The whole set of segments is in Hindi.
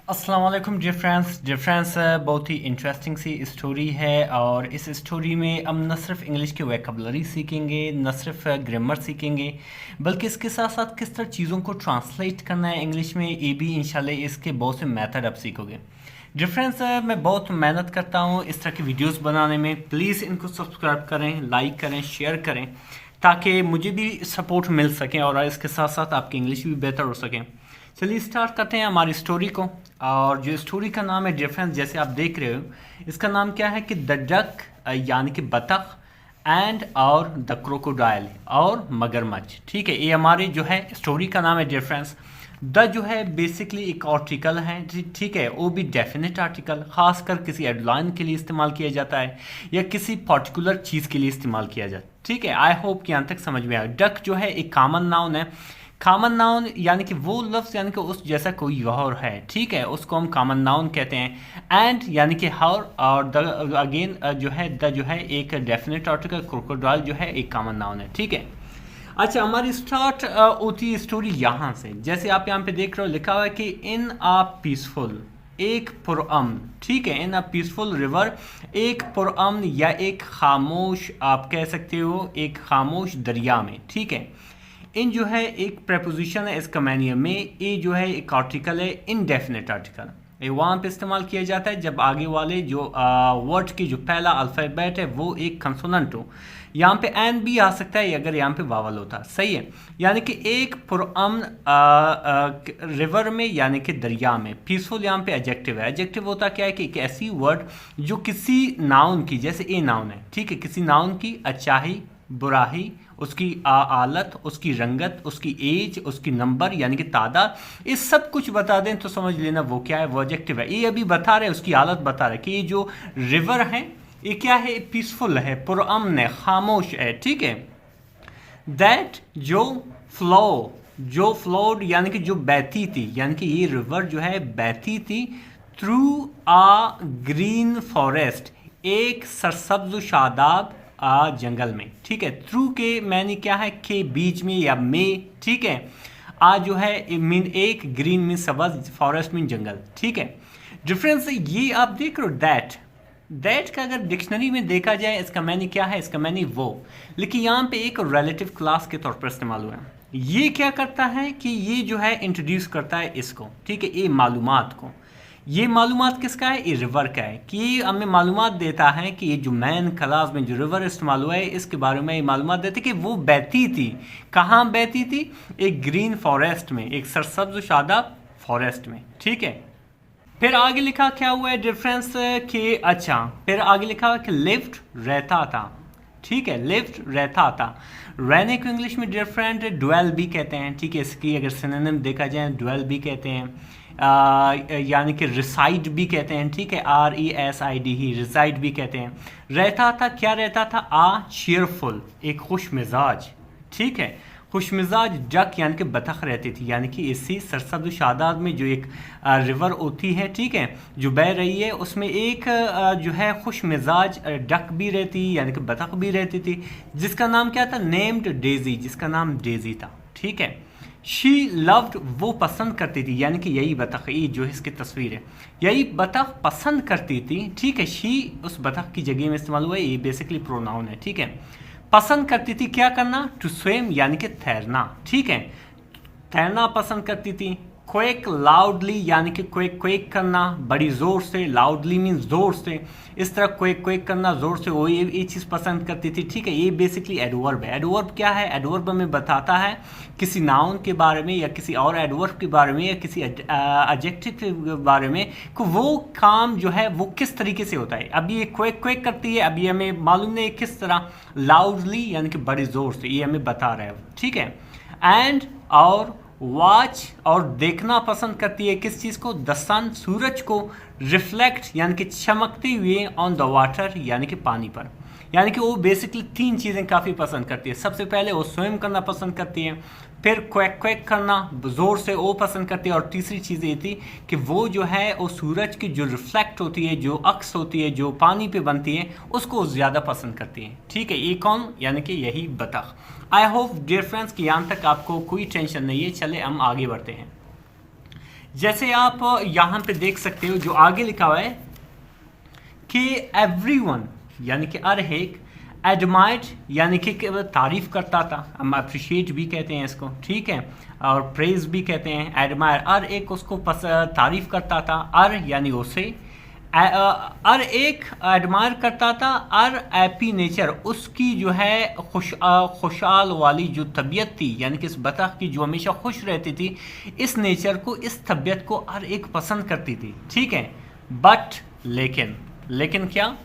अस्सलाम वालेकुम डियर फ्रेंड्स बहुत ही इंटरेस्टिंग सी स्टोरी है और इस स्टोरी में हम न सिर्फ इंग्लिश की वोकैबुलरी सीखेंगे, न सिर्फ ग्रामर सीखेंगे, बल्कि इसके साथ साथ किस तरह चीज़ों को ट्रांसलेट करना है इंग्लिश में, ये भी इंशाल्लाह इसके बहुत से मेथड आप सीखोगे। डियर फ्रेंड्स मैं बहुत मेहनत करता हूँ इस तरह की वीडियोस बनाने में। प्लीज़ इनको सब्सक्राइब करें, लाइक करें, शेयर करें, ताकि मुझे भी सपोर्ट मिल सके और इसके साथ साथ आपकी इंग्लिश भी बेहतर हो सके। चलिए स्टार्ट करते हैं हमारी स्टोरी को। और जो स्टोरी का नाम है डिफरेंस, जैसे आप देख रहे हो, इसका नाम क्या है कि द डक यानी कि बतख एंड और द क्रोकोडाइल और मगरमच्छ। ठीक है, ये हमारी जो है स्टोरी का नाम है डिफरेंस। द जो है बेसिकली एक आर्टिकल है, ठीक है, वो भी डेफिनेट आर्टिकल, खासकर किसी एडलाइन के लिए इस्तेमाल किया जाता है या किसी पर्टिकुलर चीज़ के लिए इस्तेमाल किया जाता है। ठीक है, आई होप कि यहाँ तक समझ में आया। डक जो है एक कॉमन नाउन है। कॉमन नाउन यानी कि वो लफ्ज़ यानी कि उस जैसा कोई और है, ठीक है, उसको हम कॉमन नाउन कहते हैं। एंड यानी कि हर, और द अगेन जो है द जो है एक डेफिनेट आर्टिकल, क्रोकोडाइल जो है एक कॉमन नाउन है। ठीक है, अच्छा हमारी स्टार्ट होती है स्टोरी यहाँ से। जैसे आप यहाँ पे देख रहे हो, लिखा हुआ है कि इन आ पीसफुल, एक पुरअमन, ठीक है, इन अ पीसफुल रिवर, एक पुरअमन या एक खामोश, आप कह सकते हो एक खामोश दरिया में। ठीक है, इन जो है एक प्रपोजिशन है इसका मैनियर में, ये जो है एक आर्टिकल है, इनडेफिनेट आर्टिकल। ये वहाँ पे इस्तेमाल किया जाता है जब आगे वाले जो वर्ड की जो पहला अल्फ़ाबेट है वो एक कंसोनेंट हो। यहाँ पे एन भी आ सकता है अगर यहाँ पे वावल होता। सही है, यानी कि एक पुरअमन रिवर में यानी कि दरिया में। पीसफुल यहाँ पे एडजेक्टिव है। एडजेक्टिव होता क्या है कि एक ऐसी वर्ड जो किसी नाउन की, जैसे ए नाउन है, ठीक है, किसी नाउन की अच्छाई, बुराई, उसकी आलत, उसकी रंगत, उसकी एज, उसकी नंबर यानी कि तादाद, ये सब कुछ बता दें तो समझ लेना वो क्या है, वो एडजेक्टिव है। ये अभी बता रहे उसकी हालत बता रहे कि ये जो रिवर है ये क्या है, पीसफुल है, पुरअमन है, खामोश है। ठीक है, दैट जो फ्लोड यानी कि जो बहती थी, यानी कि ये रिवर जो है बहती थी थ्रू आ ग्रीन फॉरेस्ट, एक सरसब्ज शादाब जंगल में। ठीक है, थ्रू के मैंने क्या है के बीच में या में। ठीक है, आ जो है मीन एक, ग्रीन मीन सब्ज, फॉरेस्ट मीन जंगल। ठीक है, डिफरेंस ये आप देख रहे हो दैट का अगर डिक्शनरी में देखा जाए इसका मैंने क्या है, इसका मैंने वो, लेकिन यहाँ पे एक रिलेटिव क्लास के तौर पर इस्तेमाल हुआ है। ये क्या करता है कि ये जो है इंट्रोड्यूस करता है इसको, ठीक है, ये मालूमात को। ये मालूमात किसका है, ये रिवर का है, कि ये हमें मालूमात देता है कि ये जो मैन क्लास में जो रिवर इस्तेमाल हुआ है इसके बारे में ये मालूमात देते कि वो बहती थी, कहाँ बहती थी, एक ग्रीन फॉरेस्ट में, एक सरसब्ज शादाब फॉरेस्ट में। ठीक है, फिर आगे लिखा क्या हुआ है डिफरेंस के, अच्छा फिर आगे लिखा हुआ कि लिव्ड रहता था। ठीक है, लिव्ड रहता था, रहने को इंग्लिश में डिफरेंट ड्वेल भी कहते हैं। ठीक है, इसकी अगर सिनोनिम देखा जाए ड्वेल भी कहते हैं, यानी कि रिसाइड भी कहते हैं। ठीक है, RESID ही रिसाइड भी कहते हैं। रहता था, क्या रहता था, चीयरफुल, एक खुश मिजाज। ठीक है, खुश मिजाज डक यानी कि बतख रहती थी, यानी कि इसी सरसब्ज शादाब में जो एक रिवर होती है, ठीक है, जो बह रही है, उसमें एक जो है खुश मिजाज डक भी रहती, यानी कि बतख भी रहती थी, जिसका नाम क्या था, नेम्ड डेजी, जिसका नाम डेजी था। ठीक है, शी लव्ड, वो पसंद करती थी, यानी कि यही बतख, ये जो इसकी तस्वीर है, यही बतख पसंद करती थी। ठीक है, शी उस बतख की जगह में इस्तेमाल हुआ है, ये बेसिकली प्रोनाउन है। ठीक है, पसंद करती थी क्या करना, टू स्विम यानी कि तैरना। ठीक है, तैरना पसंद करती थी। क्वेक लाउडली यानी कि क्वेक करना बड़ी ज़ोर से, लाउडली मीन्स ज़ोर से, इस तरह क्वेक करना ज़ोर से, वो ये चीज़ पसंद करती थी। ठीक है, ये बेसिकली एडवर्ब है। एडवर्ब क्या है, एडवर्ब हमें बताता है किसी नाउन के बारे में या किसी और एडवर्ब के बारे में या किसी एडजेक्टिव के बारे में कि वो काम जो है वो किस तरीके से होता है। अब ये क्वेक करती है, अब ये हमें मालूम नहीं किस तरह, लाउडली यानी कि बड़ी ज़ोर से, ये हमें बता रहा है। ठीक है, एंड और वॉच और देखना पसंद करती है, किस चीज़ को, द सन, सूरज को, रिफ्लेक्ट यानी कि चमकते हुए, ऑन द वाटर यानी कि पानी पर। यानी कि वो बेसिकली तीन चीज़ें काफ़ी पसंद करती है। सबसे पहले वो स्विम करना पसंद करती है, फिर क्वेक करना ज़ोर से वो पसंद करती है, और तीसरी चीज़ ये थी कि वो जो है वो सूरज की जो रिफ्लेक्ट होती है, जो अक्स होती है, जो पानी पे बनती है, उसको ज़्यादा पसंद करती है। ठीक है, ये कौन, यानी कि यही बतख। आई होप डियर फ्रेंड्स कि यहाँ तक आपको कोई टेंशन नहीं है। चले हम आगे बढ़ते हैं। जैसे आप यहाँ पे देख सकते हो जो आगे लिखा हुआ है कि एवरीवन यानी कि हर एक, एडमायर्ड यानी कि तारीफ करता था, हम अप्रिशिएट भी कहते हैं इसको, ठीक है, और प्रेज भी कहते हैं। एडमायर हर एक उसको तारीफ करता था, हर यानी उसे, हर एक एडमायर करता था, हर हैप्पी नेचर उसकी जो है खुशहाल वाली जो तबीयत थी, यानी कि इस बतख की जो हमेशा खुश रहती थी, इस नेचर को, इस तबीयत को हर एक पसंद करती थी, ठीक है। बट लेकिन क्या,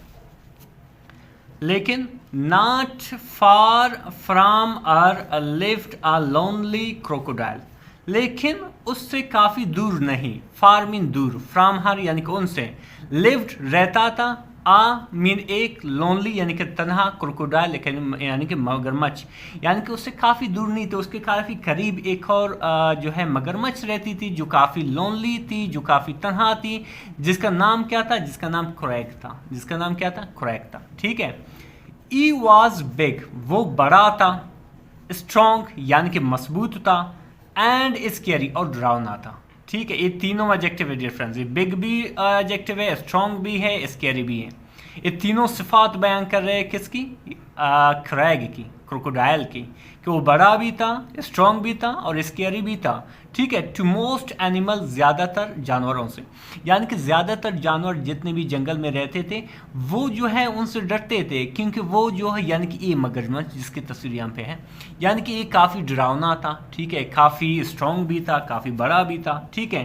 लेकिन not far from her lived a lonely crocodile, लेकिन उससे काफ़ी दूर नहीं, फार मीन दूर, फ्रॉम हर यानी कि उनसे, लिव्ड रहता था, आ मीन एक, लोनली यानी कि तन्हा, क्रोकोडाइल यानी कि मगरमच्छ, यानी कि उससे काफ़ी दूर नहीं थे, उसके काफ़ी करीब एक और जो है मगरमच्छ रहती थी जो काफ़ी लोनली थी, जो काफ़ी तन्हा थी, जिसका नाम क्या था, जिसका नाम क्रैग था, जिसका नाम क्या था, क्रैग था, ठीक है। ई वॉज बिग, वो बड़ा था, स्ट्रॉन्ग यानी कि मजबूत था, एंड स्कैरी और डरावना था, ठीक है। ये तीनों एडजेक्टिव है डियर फ्रेंड्स, ये बिग भी एडजेक्टिव है, स्ट्रॉन्ग भी है, स्कैरी भी है। ये तीनों सिफात बयान कर रहे हैं किसकी, क्रैग की, क्रोकोडाइल की, कि वो बड़ा भी था, स्ट्रॉन्ग भी था और स्कैरी भी था, ठीक है। टू मोस्ट एनिमल, ज़्यादातर जानवरों से, यानी कि ज़्यादातर जानवर जितने भी जंगल में रहते थे वो जो है उनसे डरते थे, क्योंकि वो जो है यानी कि ये मगरमच्छ जिसकी तस्वीर यहाँ पे है, यानी कि ये काफ़ी डरावना था, ठीक है, काफ़ी स्ट्रॉन्ग भी था, काफ़ी बड़ा भी था, ठीक है।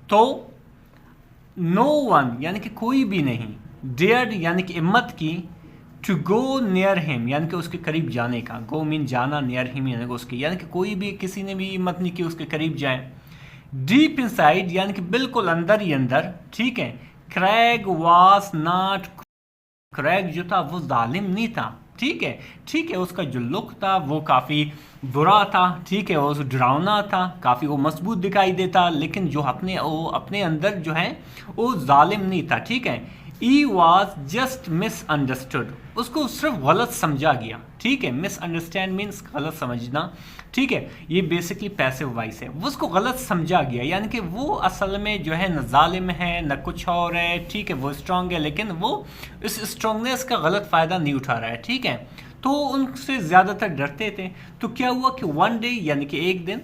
तो नो वन यानी कि कोई भी नहीं, डेयर्ड यानी कि हिम्मत की, टू गो नियर हिम यानी कि उसके करीब जाने का, गो मीन जाना, नियर हिम यानी कि उसके, यानी कि कोई भी, किसी ने भी हिम्मत नहीं की उसके करीब जाए। डीप इनसाइड यानी कि बिल्कुल अंदर ही अंदर, ठीक है, क्रैग वाज नॉट, क्रैग जो था वो जालिम नहीं था, ठीक है, ठीक है, उसका जो लुक था वो काफ़ी बुरा था, ठीक है, वो डरावना था, काफ़ी वो मजबूत दिखाई देता, लेकिन जो अपने अंदर जो है वो जालिम नहीं था, ठीक है। ई वॉज जस्ट मिसअंडरस्टूड, उसको सिर्फ गलत समझा गया, ठीक है, मिसअंडरस्टैंड मीन्स गलत समझना, ठीक है, ये बेसिकली पैसिव वॉइस है, वो उसको गलत समझा गया, यानी कि वो असल में जो है न जालिम है न कुछ और है, ठीक है, वो स्ट्रांग है, लेकिन वो इस स्ट्रांगनेस का गलत फ़ायदा नहीं उठा रहा है, ठीक है, तो उनसे ज़्यादातर डरते थे। तो क्या हुआ कि वन डे यानी कि एक दिन,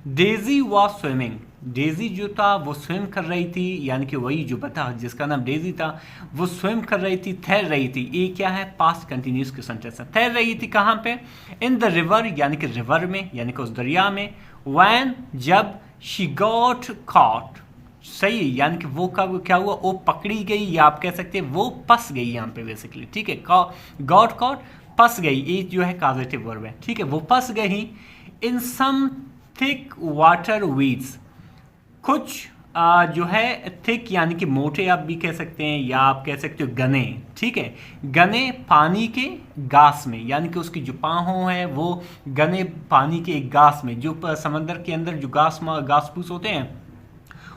डेजी वॉज स्विमिंग, डेजी जो था वो स्विम कर रही थी, यानी कि वही जो बता जिसका नाम डेजी था वो स्विम कर रही थी, तैर रही थी, ये क्या है, पास्ट कंटिन्यूस के सेंटेंस है। तैर रही थी कहाँ पे, इन द रिवर यानी कि रिवर में, यानी कि उस दरिया में, व्हेन जब, शी गॉट कॉट, सही, यानी कि वो कब क्या हुआ, वो पकड़ी गई, या आप कह सकते हैं वो फंस गई यहाँ पे बेसिकली, ठीक है, गॉट कॉट, फंस गई, ये जो है कॉजेटिव वर्ब है, ठीक है, वो फंस गई इन सम थिक वाटर वीड्स, कुछ जो है थिक यानी कि मोटे आप भी कह सकते हैं, या आप कह सकते हो घने, ठीक है, घने पानी के घास में, यानी कि उसकी जो पाँव है वो घने पानी के एक घास में, जो समंदर के अंदर जो घास फूस होते हैं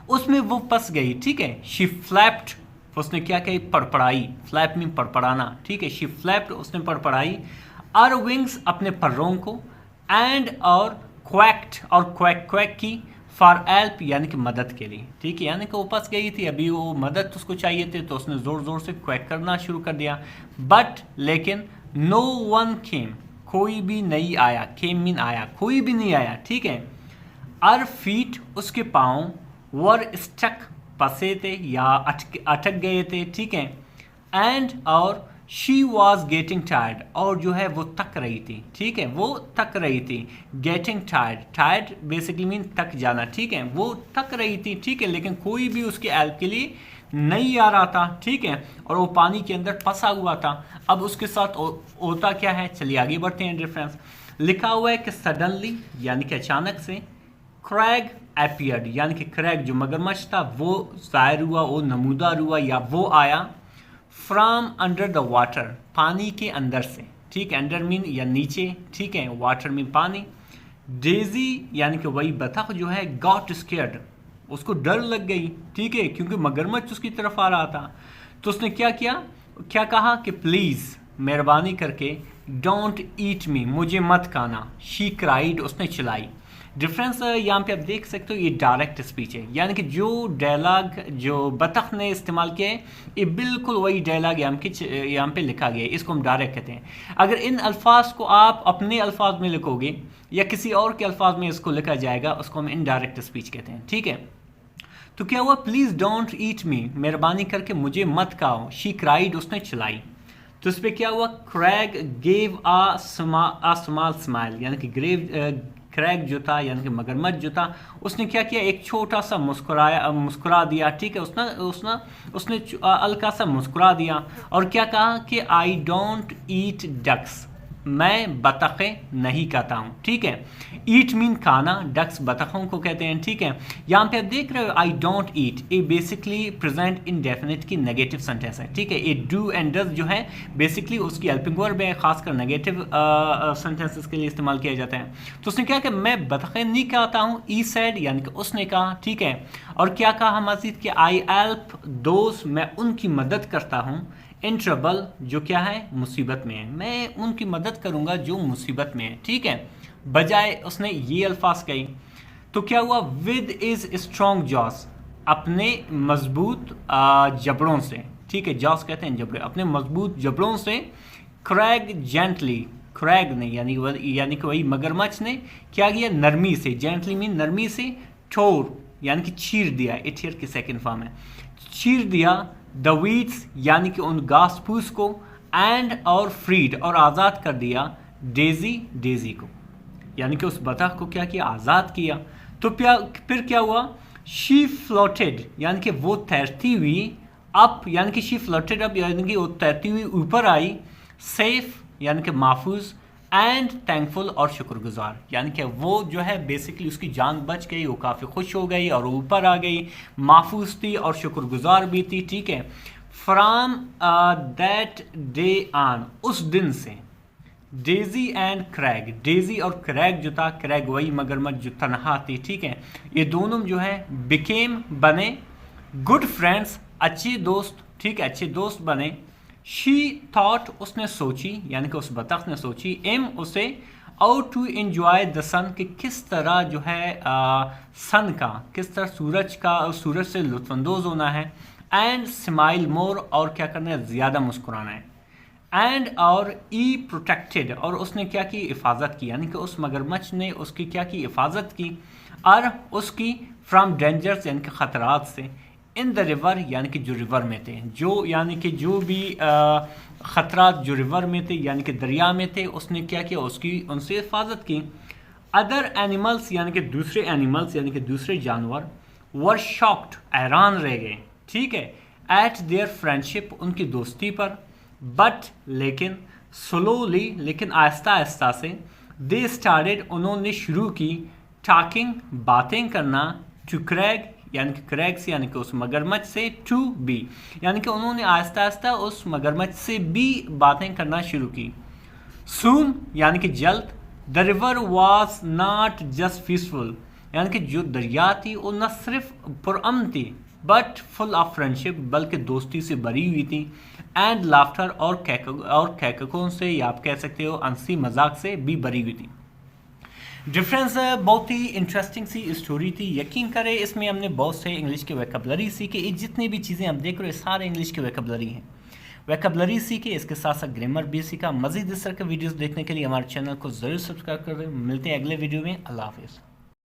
उसमें वो फंस गई, ठीक है। शी फ्लैप्ड, उसने क्या कही, पड़पड़ाई, फ्लैप में पड़पड़ाना, ठीक है, शी फ्लैप्ड, उसने पड़पड़ाई, आर विंग्स अपने पर्रों को, एंड और क्वैक्ट, और क्वैक की, फॉर हेल्प यानी कि मदद के लिए, ठीक है, यानी कि वो फंस गई थी, अभी वो मदद उसको चाहिए थे, तो उसने ज़ोर ज़ोर से क्वैक करना शुरू कर दिया, बट लेकिन नो वन केम, कोई भी नहीं आया, केम मीन आया, कोई भी नहीं आया, ठीक है। आर फीट, उसके पाँव, वर स्टक, फंसे थे या अटक गए थे, ठीक है, एंड और शी वॉज गेटिंग टायर्ड, और जो है वो थक रही थी, ठीक है, वो थक रही थी, getting tired, tired basically mean थक जाना, ठीक है, वो थक रही थी, ठीक है, लेकिन कोई भी उसकी हेल्प के लिए नहीं आ रहा था, ठीक है, और वो पानी के अंदर फंसा हुआ था। अब उसके साथ होता क्या है, चलिए आगे बढ़ते हैं डिफरेंस। लिखा हुआ है कि सडनली यानी कि अचानक से, क्रैग अपीयर्ड यानी कि क्रैग जो मगरमच्छ था वो ज़ाहिर हुआ, वो नमूदार हुआ, या वो आया, फ्रॉम अंडर द वाटर, पानी के अंदर से, ठीक है, अंडर मीन या नीचे, ठीक है, वाटर मीन पानी। डेजी यानी कि वही बतख जो है, गॉट स्केयर्ड, उसको डर लग गई, ठीक है, क्योंकि मगरमच्छ उसकी तरफ आ रहा था, तो उसने क्या किया, क्या कहा कि प्लीज़ मेहरबानी करके, डोंट ईट मी, मुझे मत खाना, शी क्राइड, उसने चिल्लाई, डिफरेंस यहाँ पे आप देख सकते हो, ये डायरेक्ट स्पीच है, यानी कि जो डायलॉग जो बतख ने इस्तेमाल किया है ये बिल्कुल वही डायलॉग यहाँ पे लिखा गया है, इसको हम डायरेक्ट कहते हैं। अगर इन अल्फाज को आप अपने अल्फाज में लिखोगे या किसी और के अल्फाज में इसको लिखा जाएगा, उसको हम इनडायरेक्ट स्पीच कहते हैं, ठीक है। तो क्या हुआ, प्लीज़ डोंट ईट मी, मेहरबानी करके मुझे मत खाओ। शी क्राइड, उसने चिल्लाई। तो इस पर क्या हुआ, क्रैग गेव आ स्मॉल स्माइल, यानी कि क्रैग जो था यानी कि मगरमच्छ जो था, उसने क्या किया, एक छोटा सा मुस्कुरा दिया, ठीक है। उसने हल्का सा मुस्कुरा दिया और क्या कहा कि आई डोंट ईट डक्स, मैं बतखें नहीं खाता हूँ, ठीक है। ईट मीन खाना, डक्स बतखों को कहते हैं, ठीक है। यहाँ पे आप देख रहे हो आई डोंट ईट, ये बेसिकली प्रेजेंट इंडेफिनिट की नेगेटिव सेंटेंस है, ठीक है। ये डू एंड डज जो है बेसिकली उसकी हेल्पिंग वर्ब है, खासकर नेगेटिव सेंटेंसेस के लिए इस्तेमाल किया जाता है। तो उसने क्या कहा, मैं बतखें नहीं खाता हूँ, ई सेड यानी कि उसने कहा, ठीक है। और क्या कहा मजीद कि आई हेल्प दोस्त, मैं उनकी मदद करता हूँ, इन ट्रबल जो क्या है, मुसीबत में है, मैं उनकी मदद करूंगा जो मुसीबत में है, ठीक है। बजाय उसने ये अल्फाज कही। तो क्या हुआ, विद इज स्ट्रॉन्ग जॉस, अपने मजबूत जबड़ों से, ठीक है। जॉस कहते हैं जबड़े, अपने मजबूत जबड़ों से। क्रैग जेंटली, क्रैग ने यानी कि वही मगरमच्छ ने क्या किया, नरमी से, जेंटली मीन नरमी से, ठोर यानी कि चीर दिया, इट हियर की सेकंड फॉर्म है, चीर दिया। द वीड्स यानी कि उन घास फूस को, एंड और फ्रीड और आज़ाद कर दिया, डेजी को, यानी कि उस बतख को क्या किया, आज़ाद किया। तो फिर क्या हुआ, शी फ्लोटेड यानी कि वो तैरती हुई, अप यानी कि शी फ्लोटेड अप यानी कि वो तैरती हुई ऊपर आई, सेफ यानी कि महफूज, एंड थैंकफुल और शुक्रगुजार, यानी कि वो जो है बेसिकली उसकी जान बच गई, वो काफ़ी खुश हो गई और ऊपर आ गई, महफूज थी और शुक्रगुजार भी थी, ठीक है। फ्राम दैट डे ऑन, उस दिन से, डेजी एंड क्रैग, डेजी और क्रैग जो था, क्रैग वही मगरमच्छ जो तनहा थी, ठीक है, ये दोनों जो है बिकेम बने, गुड फ्रेंड्स अच्छे दोस्त, ठीक है, अच्छे दोस्त बने। शी थॉट उसने सोची यानी कि उस बतख ने सोची, एम उसे, आउ टू एंजॉय द सन कि किस तरह जो है सन का, किस तरह सूरज से लुत्फानंदोज होना है, एंड स्माइल मोर और क्या करना है, ज़्यादा मुस्कुराना है, एंड और ई प्रोटेक्टेड और उसने क्या की, हिफाजत की, यानी कि उस मगरमच्छ ने उसकी क्या की, हिफाजत की, और उसकी फ्राम डेंजर्स यानी कि ख़तरात से, इन द रिवर यानी कि जो रिवर में थे, जो यानी कि जो भी ख़तरात जो रिवर में थे यानी कि दरिया में थे, उसने क्या किया, उसकी उनसे हिफाजत की। अदर एनिमल्स यानी कि दूसरे एनिमल्स यानी कि दूसरे जानवर, वर शॉक्ड हैरान रह गए, ठीक है, एट देयर फ्रेंडशिप उनकी दोस्ती पर, बट लेकिन स्लोली लेकिन आहिस्ता आहिस्ता से, दे स्टार्टेड उन्होंने शुरू की, टॉकिंग बातें करना, टू क्रैग यानी कि क्रैग से यानी कि उस मगरमच्छ से, टू बी यानी कि उन्होंने आहिस्ता आहिस्ता उस मगरमच्छ से भी बातें करना शुरू की। सून यानी कि जल्द, the river was not just peaceful यानी कि जो दरिया थी वो न सिर्फ पुरअमन थी, बट फुल ऑफ फ्रेंडशिप बल्कि दोस्ती से भरी हुई थी, एंड लाफ्टर और कैककों से, या आप कह सकते हो हंसी मजाक से भी भरी हुई थी। डिफरेंस बहुत ही इंटरेस्टिंग सी स्टोरी थी, यकीन करें इसमें हमने बहुत से इंग्लिश के वोकैबुलरी सीखे, ये जितनी भी चीज़ें आप देख रहे हो सारे इंग्लिश के वोकैबुलरी हैं, वोकैबुलरी सीखे, इसके साथ साथ ग्रामर भी सीखा। मज़ीद इस तरह के वीडियोस देखने के लिए हमारे चैनल को ज़रूर सब्सक्राइब करें। मिलते हैं अगले वीडियो में, अल्लाह हाफिज़।